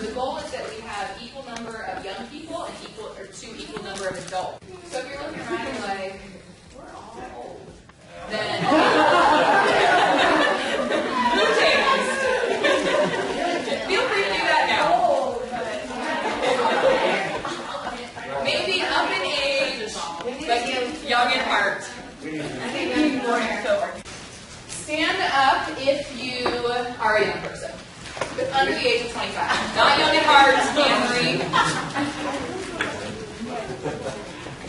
the goal is that we have equal number of young people and two equal number of adults. So if you're looking around and you're like, we're all old, then mood changes. Feel free to do that now. Maybe up in age, but young in heart. Stand up if you are a young person, under the age of 25. Not young at heart, Anne-Marie.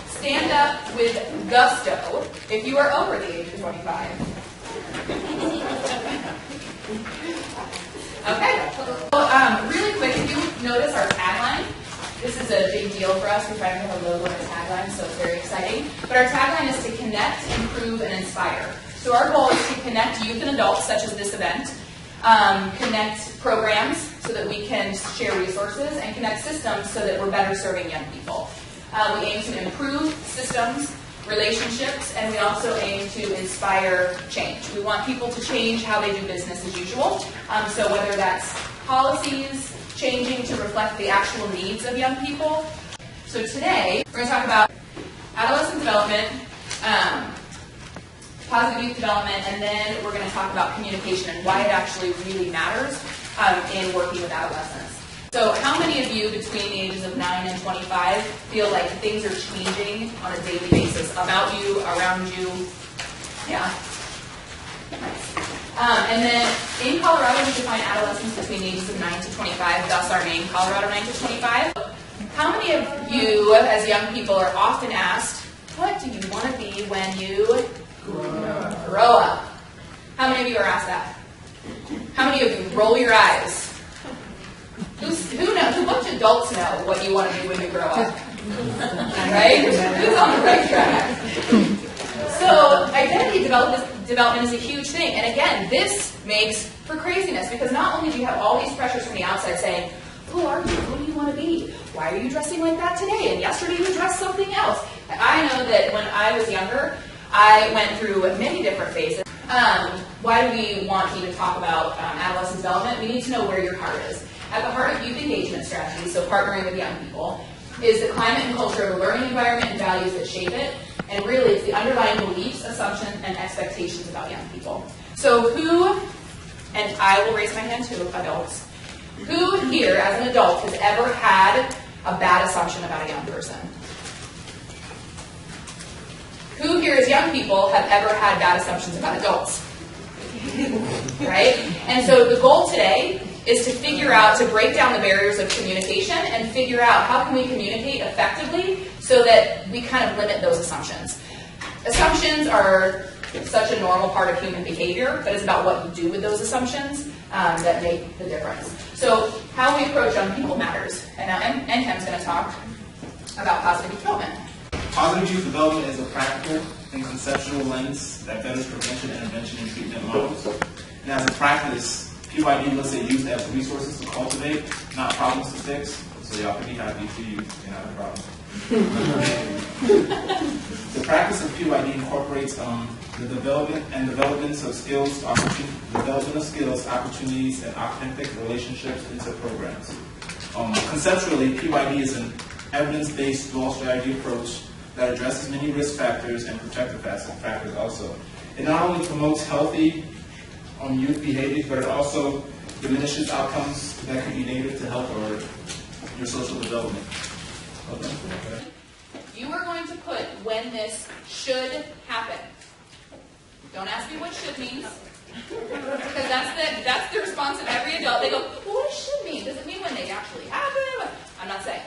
Stand up with gusto if you are over the age of 25. Okay. Well, really quick, if you notice our tagline, this is a big deal for us. We're trying to have a logo and a tagline, so it's very exciting. But our tagline is to connect, improve, and inspire. So our goal is to connect youth and adults, such as this event, connect programs so that we can share resources, and connect systems so that we're better serving young people. We aim to improve systems, relationships, and we also aim to inspire change. We want people to change how they do business as usual. So whether that's policies changing to reflect the actual needs of young people. So today, we're going to talk about adolescent development, positive youth development, and then we're going to talk about communication and why it actually really matters in working with adolescents. So how many of you between the ages of 9 and 25 feel like things are changing on a daily basis about you, around you? Yeah. Nice. And then in Colorado, we define adolescents between the ages of 9 to 25, thus our name, Colorado 9 to 25. How many of you, as young people, are often asked, what do you want to be when you grow up? How many of you are asked that? How many of you roll your eyes? Who knows? Which adults know what you want to be when you grow up? Right? Who's on the right track? So identity development is a huge thing. And again, this makes for craziness because not only do you have all these pressures from the outside saying, who are you? Who do you want to be? Why are you dressing like that today? And yesterday you dressed something else. I know that when I was younger, I went through many different phases. Why do we want to even talk about adolescent development? We need to know where your heart is. At the heart of youth engagement strategies, so partnering with young people, is the climate and culture of the learning environment and values that shape it. And really, it's the underlying beliefs, assumptions, and expectations about young people. So who, and I will raise my hand too, adults, who here as an adult has ever had a bad assumption about a young person? Who here as young people have ever had bad assumptions about adults? Right? And so the goal today is to figure out, to break down the barriers of communication and figure out how can we communicate effectively so that we kind of limit those assumptions. Assumptions are such a normal part of human behavior, but it's about what you do with those assumptions that make the difference. So how we approach young people matters. And now Nkem's going to talk about positive youth development. Positive youth development is a practical and conceptual lens that betters prevention, intervention, and treatment models. And as a practice, PYD looks at youth as resources to cultivate, not problems to fix. So y'all can be happy to you're not a problem. The practice of PYD incorporates the development of skills, opportunities, and authentic relationships into programs. Conceptually, PYD is an evidence-based dual strategy approach that addresses many risk factors and protective factors also. It not only promotes healthy youth behaviors, but it also diminishes outcomes that could be negative to health or your social development. Okay. You are going to put when this should happen. Don't ask me what should means, because that's the response of every adult. They go, well, what does should mean? Does it mean when they actually happen? I'm not saying.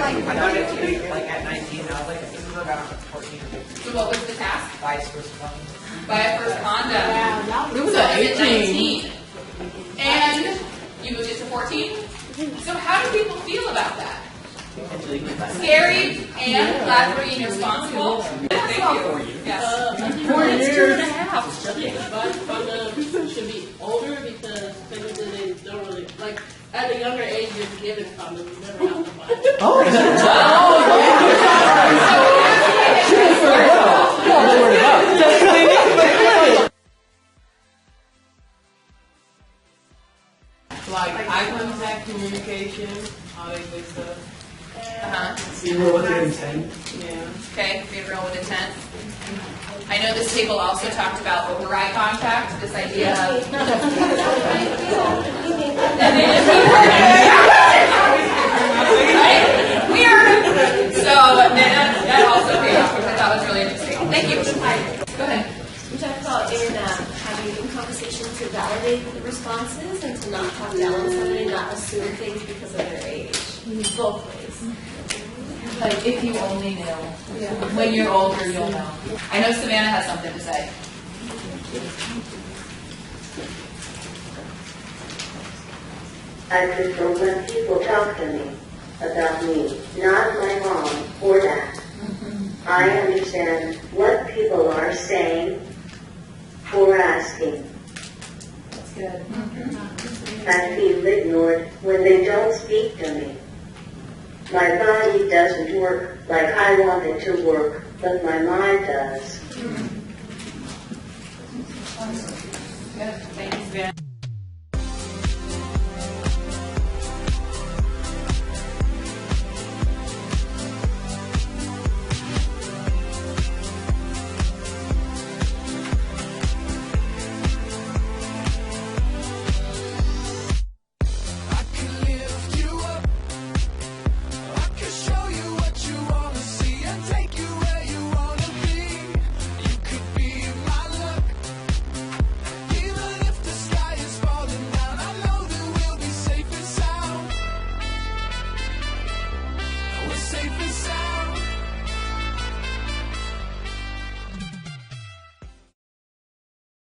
I got it to be like at 19, I was like, this is about 14 or 15. So what was the task? Vice responding. By a first condom. It was So at it's at 18. 19. And you moved it to 14? So how do people feel about that? Scary and glad for being responsible. Thank you. Yes. 4 years. 2.5. But condom should be older because technically they don't really, like, at a younger age you're given condoms, you never have to buy it. Oh, Like eye contact, communication, all that good stuff. See what they're intent. Yeah. Okay, be real with intent. I know this table also talked about over eye contact, this idea of. Right? We are. So that also paid off, which I thought was really interesting. Thank you. Go ahead. We talked about having conversations to validate the responses and to not talk down on somebody, not assume things because of their age. Both ways. Like, if you only knew. When you're older, you'll know. I know Savannah has something to say. I prefer when people talk to me about me, not my mom or dad. I understand what people are saying or asking. That's good. I feel ignored when they don't speak to me. My body doesn't work like I want it to work, but my mind does. Good. Thank you.